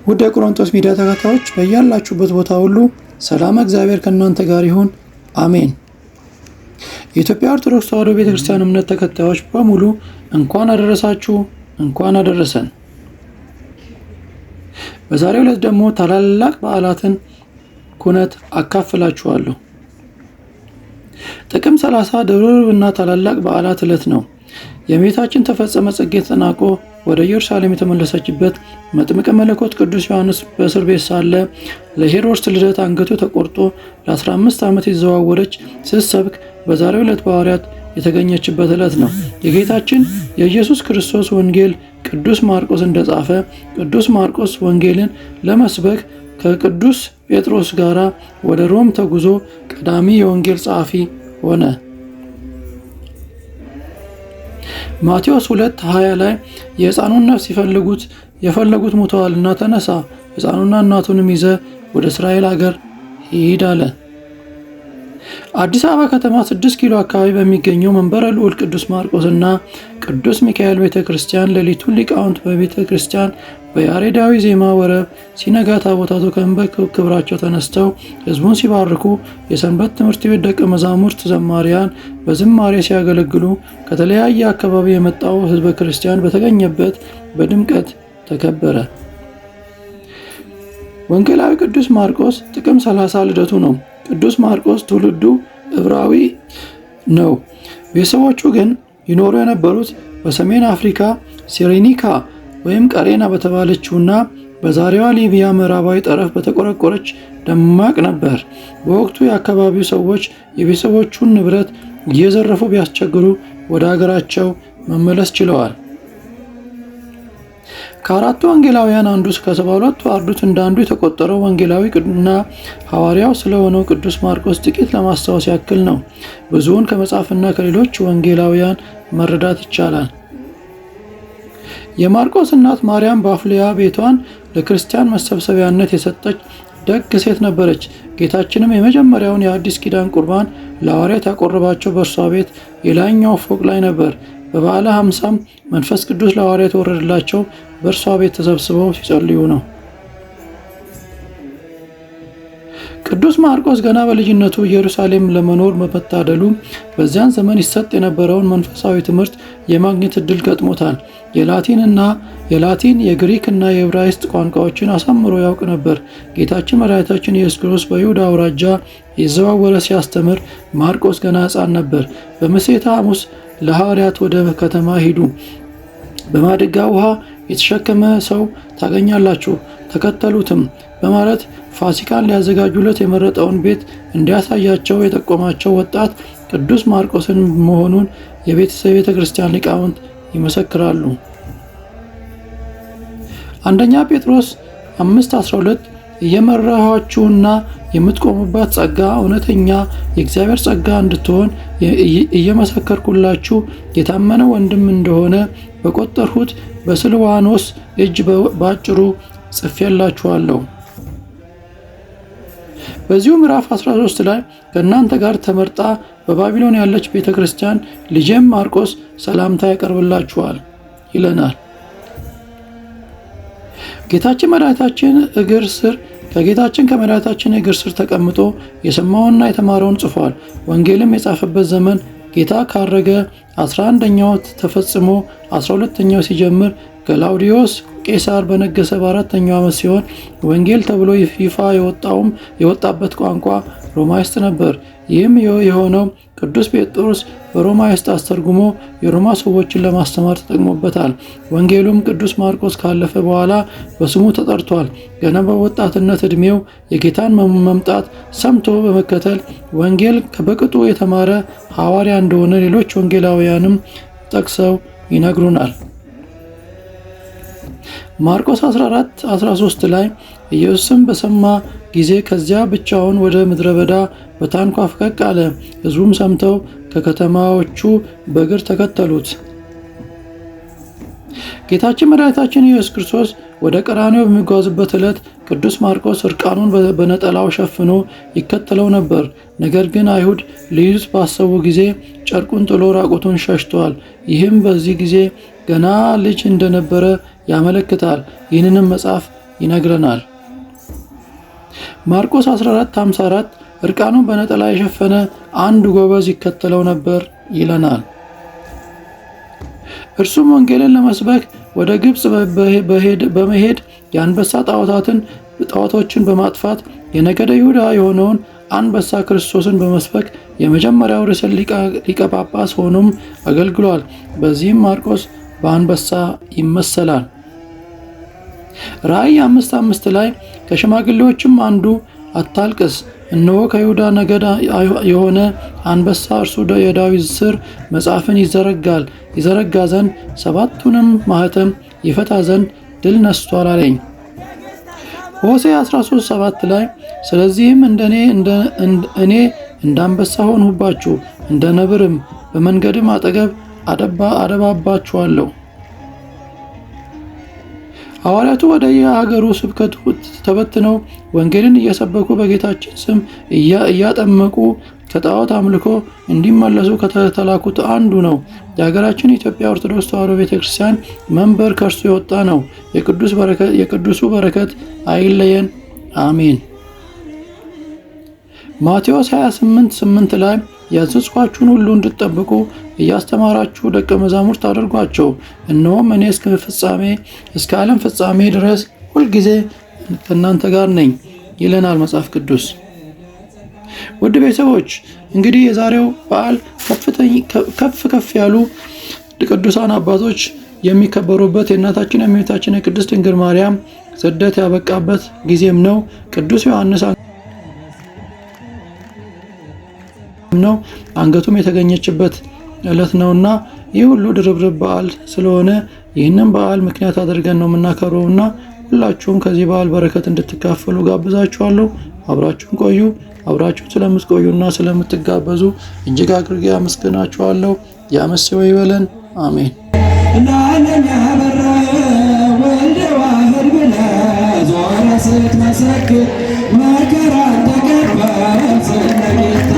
ውድ የቆሮንቶስ ሚዲያ ተከታታዮች በያላችሁበት ቦታ ሁሉ ሰላም እግዚአብሔር ከእናንተ ጋር ይሁን፣ አሜን። የኢትዮጵያ ኦርቶዶክስ ተዋሕዶ ቤተክርስቲያን እምነት ተከታዮች በሙሉ እንኳን አደረሳችሁ፣ እንኳን አደረሰን። በዛሬው ዕለት ደግሞ ታላላቅ በዓላትን ኩነት አካፍላችኋለሁ። ጥቅምት 30 ድርብና ታላላቅ በዓላት ዕለት ነው። የእመቤታችን ተፈጸመ ጽጌ ተጠናቆ ወደ ኢየሩሳሌም የተመለሰችበት፣ መጥምቀ መለኮት ቅዱስ ዮሐንስ በእስር ቤት ሳለ ለሄሮድስ ልደት አንገቱ ተቆርጦ ለ15 ዓመት የተዘዋወረች ስትሰብክ በዛሬው ዕለት በሐዋርያት የተገኘችበት ዕለት ነው። የጌታችን የኢየሱስ ክርስቶስ ወንጌል ቅዱስ ማርቆስ እንደጻፈ ቅዱስ ማርቆስ ወንጌልን ለመስበክ ከቅዱስ ጴጥሮስ ጋር ወደ ሮም ተጉዞ ቀዳሚ የወንጌል ጸሐፊ ሆነ። ማቴዎስ 2:20 ላይ የሕፃኑን ነፍስ የፈለጉት ሞተዋልና ተነሳ፣ ሕፃኑና እናቱንም ይዘ ወደ እስራኤል ሀገር ሂድ አለ። አዲስ አበባ ከተማ 6 ኪሎ አካባቢ በሚገኘው መንበረ ልዑል ቅዱስ ማርቆስና ቅዱስ ሚካኤል ቤተክርስቲያን ሌሊቱን ሊቃውንት በቤተክርስቲያን በያሬዳዊ ዜማ ወረብ ሲነጋ ታቦታቱ ከእንበ ክብራቸው ተነስተው ሕዝቡን ሲባርኩ፣ የሰንበት ትምህርት ቤት ደቀ መዛሙርት ዘማሪያን በዝማሬ ሲያገለግሉ፣ ከተለያየ አካባቢ የመጣው ሕዝበ ክርስቲያን በተገኘበት በድምቀት ተከበረ። ወንጌላዊ ቅዱስ ማርቆስ ጥቅምት 30 ልደቱ ነው። ቅዱስ ማርቆስ ትውልዱ ዕብራዊ ነው። ቤተሰቦቹ ግን ይኖሩ የነበሩት በሰሜን አፍሪካ ሲሪኒካ ወይም ቀሬና በተባለችውና በዛሬዋ ሊቢያ ምዕራባዊ ጠረፍ በተቆረቆረች ደማቅ ነበር። በወቅቱ የአካባቢው ሰዎች የቤተሰቦቹን ንብረት እየዘረፉ ቢያስቸግሩ ወደ ሀገራቸው መመለስ ችለዋል። ከአራቱ ወንጌላውያን አንዱ ከ72ቱ አርድእት እንዳንዱ የተቆጠረው ወንጌላዊ እና ሐዋርያው ስለሆነው ቅዱስ ማርቆስ ጥቂት ለማስታወስ ያክል ነው። ብዙውን ከመጽሐፍና ከሌሎች ወንጌላውያን መረዳት ይቻላል። የማርቆስ እናት ማርያም ባፍሊያ ቤቷን ለክርስቲያን መሰብሰቢያነት የሰጠች ደግ ሴት ነበረች። ጌታችንም የመጀመሪያውን የአዲስ ኪዳን ቁርባን ለሐዋርያት ያቆረባቸው በእርሷ ቤት የላይኛው ፎቅ ላይ ነበር። በበዓለ ሀምሳም መንፈስ ቅዱስ ለሐዋርያት የወረደላቸው በእርሷ ቤት ተሰብስበው ሲጸልዩ ነው። ቅዱስ ማርቆስ ገና በልጅነቱ ኢየሩሳሌም ለመኖር በመታደሉ በዚያን ዘመን ይሰጥ የነበረውን መንፈሳዊ ትምህርት የማግኘት እድል ገጥሞታል። የላቲን የግሪክና የዕብራይስጥ ቋንቋዎችን አሳምሮ ያውቅ ነበር። ጌታችን መድኃኒታችን ኢየሱስ ክርስቶስ በይሁዳ አውራጃ የዘዋወረ ሲያስተምር ማርቆስ ገና ሕፃን ነበር። በምሴተ ሐሙስ ለሐዋርያት ወደ ከተማ ሂዱ፣ በማድጋ ውሃ የተሸከመ ሰው ታገኛላችሁ፣ ተከተሉትም በማለት ፋሲካን ሊያዘጋጁለት የመረጠውን ቤት እንዲያሳያቸው የጠቆማቸው ወጣት ቅዱስ ማርቆስን መሆኑን የቤተ ክርስቲያን ሊቃውንት ይመሰክራሉ። አንደኛ ጴጥሮስ 5:12 እየመራኋችሁና የምትቆሙባት ጸጋ እውነተኛ የእግዚአብሔር ጸጋ እንድትሆን እየመሰከርኩላችሁ የታመነ ወንድም እንደሆነ በቆጠርሁት በስልዋኖስ እጅ በአጭሩ ጽፌላችኋለሁ። በዚሁ ምዕራፍ 13 ላይ ከእናንተ ጋር ተመርጣ በባቢሎን ያለች ቤተ ክርስቲያን ልጄም ማርቆስ ሰላምታ ያቀርብላችኋል ይለናል። ከጌታችን ከመድኃኒታችን እግር ስር ተቀምጦ የሰማውንና የተማረውን ጽፏል። ወንጌልም የጻፈበት ዘመን ጌታ ካረገ 11ኛው ተፈጽሞ 12ኛው ሲጀምር ገላውዲዮስ ቄሳር በነገሰ በ4ኛው ዓመት ሲሆን ወንጌል ተብሎ ይፋ የወጣበት ቋንቋ ሮማይስጥ ነበር። ይህም የሆነው ቅዱስ ጴጥሮስ በሮማይስጥ አስተርጉሞ የሮማ ሰዎችን ለማስተማር ተጠቅሞበታል። ወንጌሉም ቅዱስ ማርቆስ ካለፈ በኋላ በስሙ ተጠርቷል። ገና በወጣትነት ዕድሜው የጌታን መምጣት ሰምቶ በመከተል ወንጌል በቅጡ የተማረ ሐዋርያ እንደሆነ ሌሎች ወንጌላውያንም ጠቅሰው ይነግሩናል። ማርቆስ 14:13 ላይ ኢየሱስም በሰማ ጊዜ ከዚያ ብቻውን ወደ ምድረ በዳ በታንኳ ፈቀቅ አለ። ሕዝቡም ሰምተው ከከተማዎቹ በእግር ተከተሉት። ጌታችን መድኃኒታችን ኢየሱስ ክርስቶስ ወደ ቀራንዮ በሚጓዝበት ዕለት ቅዱስ ማርቆስ እርቃኑን በነጠላው ሸፍኖ ይከተለው ነበር። ነገር ግን አይሁድ ሊይዙት ባሰቡ ጊዜ ጨርቁን ጥሎ ራቁቱን ሸሽቷል። ይህም በዚህ ጊዜ ገና ልጅ እንደነበረ ያመለክታል። ይህንንም መጽሐፍ ይነግረናል። ማርቆስ 14:54 እርቃኑን በነጠላ የሸፈነ አንድ ጎበዝ ይከተለው ነበር ይለናል። እርሱም ወንጌልን ለመስበክ ወደ ግብፅ በመሄድ የአንበሳ ጣዖቶችን በማጥፋት የነገደ ይሁዳ የሆነውን አንበሳ ክርስቶስን በመስበክ የመጀመሪያው ርዕሰ ሊቀ ጳጳስ ሆኖም አገልግሏል። በዚህም ማርቆስ በአንበሳ ይመሰላል። ራእይ 5:5 ላይ ከሽማግሌዎችም አንዱ አታልቅስ፣ እነሆ ከይሁዳ ነገድ የሆነ አንበሳ እርሱ የዳዊት ሥር መጽሐፍን ይዘረጋ ዘንድ ሰባቱንም ማኅተም ይፈታ ዘንድ ድል ነስቷል አለኝ። ሆሴዕ 13:7 ላይ ስለዚህም እኔ እንደ አንበሳ ሆንሁባችሁ፣ እንደ ነብርም በመንገድም አጠገብ አደባባችኋለሁ። ሐዋርያቱ ወደ የሀገሩ ስብከቱ ተበትነው ወንጌልን እየሰበኩ በጌታችን ስም እያጠመቁ ከጣዖት አምልኮ እንዲመለሱ ከተላኩት አንዱ ነው። የሀገራችን ኢትዮጵያ ኦርቶዶክስ ተዋሕዶ ቤተክርስቲያን መንበር ከእርሱ የወጣ ነው። የቅዱሱ በረከት አይለየን፣ አሜን። ማቴዎስ 28:8 ላይ ያዘዝኳችሁን ሁሉ እንድትጠብቁ እያስተማራችሁ ደቀ መዛሙርት አድርጓቸው፣ እነሆም እኔ እስከ ዓለም ፍጻሜ ድረስ ሁልጊዜ ከእናንተ ጋር ነኝ ይለናል መጽሐፍ ቅዱስ። ውድ ቤተሰቦች እንግዲህ የዛሬው በዓል ከፍ ያሉ ቅዱሳን አባቶች የሚከበሩበት የእናታችን የእመቤታችን የቅድስት ድንግል ማርያም ስደት ያበቃበት ጊዜም ነው። ቅዱስ ዮሐንስ ነው አንገቱም የተገኘችበት ዕለት ነውና ይህ ሁሉ ድርብርብ በዓል ስለሆነ ይህንን በዓል ምክንያት አድርገን ነው የምናከብረውና ሁላችሁም ከዚህ በዓል በረከት እንድትካፈሉ ጋብዛችኋለሁ። አብራችሁን ቆዩ። አብራችሁን ስለምትቆዩና ስለምትጋበዙ እጅግ አድርጌ አመስግናችኋለሁ። ያመሰው ይበለን፣ አሜን። ለዓለም ያበራ ወልደ ዋህድ ብለህ ዞረ ስትመሰክር መከራ ተቀበል ስለጌታ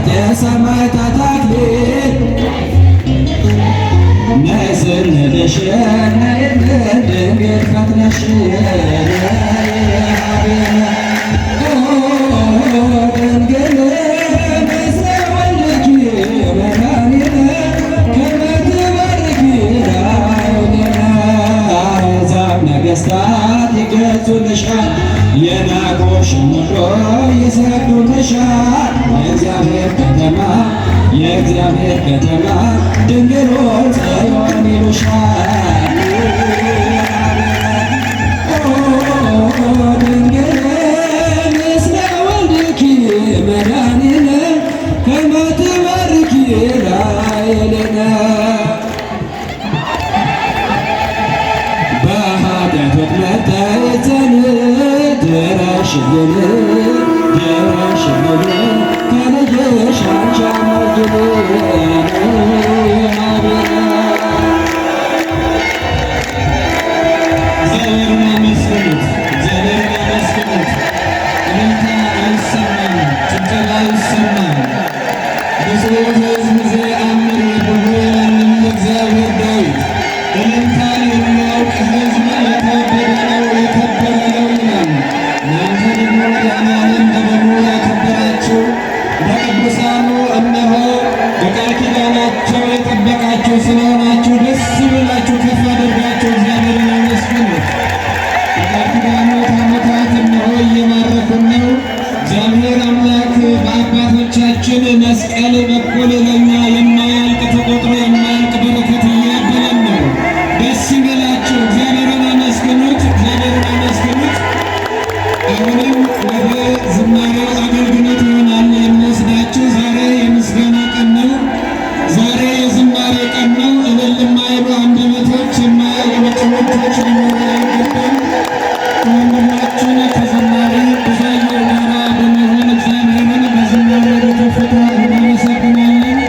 የሰማዕታት አክሊል ነይ ስንልሽ ነይልን ድንግል ፈጥነሽ ድንግል ምስለ ወልድኪ መድኃኒነ ከመ ትባርኪ ላዕሌነ አሕዛብ ነገሥታት ይገዙልሻል የናቁሽን ሁሉ ይሰግዱልሻል የእግዚአብሔር ከተማ ድንግል ሆይ ጽዮን ይሉሻል ድንግል ምስለ ወልድኪ መድኃኒነ ከመ ትባርኪ ላዕሌነ በኃጢአት ወጥመድ ተይዘን ድረሽልን ከልጅሽ አንቺ አማልጅልን እግዚአብሔርን አመስግኑት፣ እግዚአብሔርን አመስግኑት። እልልታ አይሰማም፣ ጭብጨባ አይሰማም። ብፁዕ ሕዝብ ዘየአምር ብሎ ያንን እግዚአብሔር ዳዊት እልልታን የሚያውቅ ሕዝብ የተወደደ ነው የከበረ ነው ይላል። እናንተ ደግሞ ያማንን በደሙ ያከበራችሁ ለቅዱሳኑ እነሆ በቃል ኪዳናቸው የጠበቃችሁ ስለሆናችሁ ደስ ብላችሁ ከፍ አድርጋችሁ እግዚአብሔርን አመስግኑት። በቃል ኪዳኑ ዓመታት እነሆ እየማረኩን ነው። እግዚአብሔር አምላክ በአባቶቻችን መስቀል በኩል ለእኛ የማያልቅ ተቆጥሮ የማያልቅ በረከት እያደለን ነው። ደስ ይበላችሁ፣ እግዚአብሔርን አመስግኑት፣ እግዚአብሔርን አመስግኑት። አሁንም ወደ ዝማሬው አገልግሎት ይሆናል የሚወስዳችሁ። ዛሬ የምስጋና ቀን ነው። ዛሬ የዝማሬ ቀን ነው። እልል የማይሉ አንደበቶች፣ የማያጨበጭቡ እጆች ሊኖሩ አይገባም። ከወንድማችን ከዘማሪ ብዙአየሁ ጋራ በመሆን እግዚአብሔርን በዝማሬ በከፍታ እናመሰግናለን።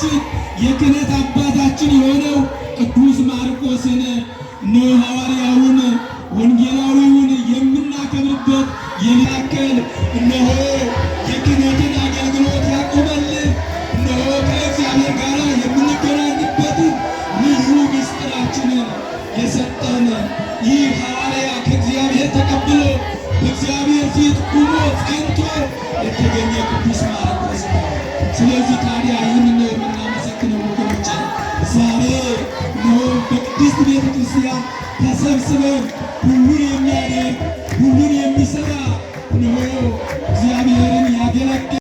አባታችን የክህነት አባታችን የሆነው ቅዱስ ማርቆስን እነሆ ሐዋርያውን ወንጌላዊውን የምናከብርበት የሚያክል እነሆ የክህነትን አገልግሎት ያቆመልን እነሆ ከእግዚአብሔር ጋር የምንገናኝበትን ልዩ ምስጢራችንን የሰጠን ይህ ሐዋርያ ከእግዚአብሔር ተቀብሎ በእግዚአብሔር ፊት ቁሞ ጸንቶ የተገኘ ቅዱስ ማርቆስ ነው። ስለዚህ ታዲያ ይህን ነው የምናመሰግነው ወገኖች። ዛሬ ነው በቅድስት ቤተ ክርስቲያን ተሰብስበን ሁሉን የሚያደርግ ሁሉን የሚሰራ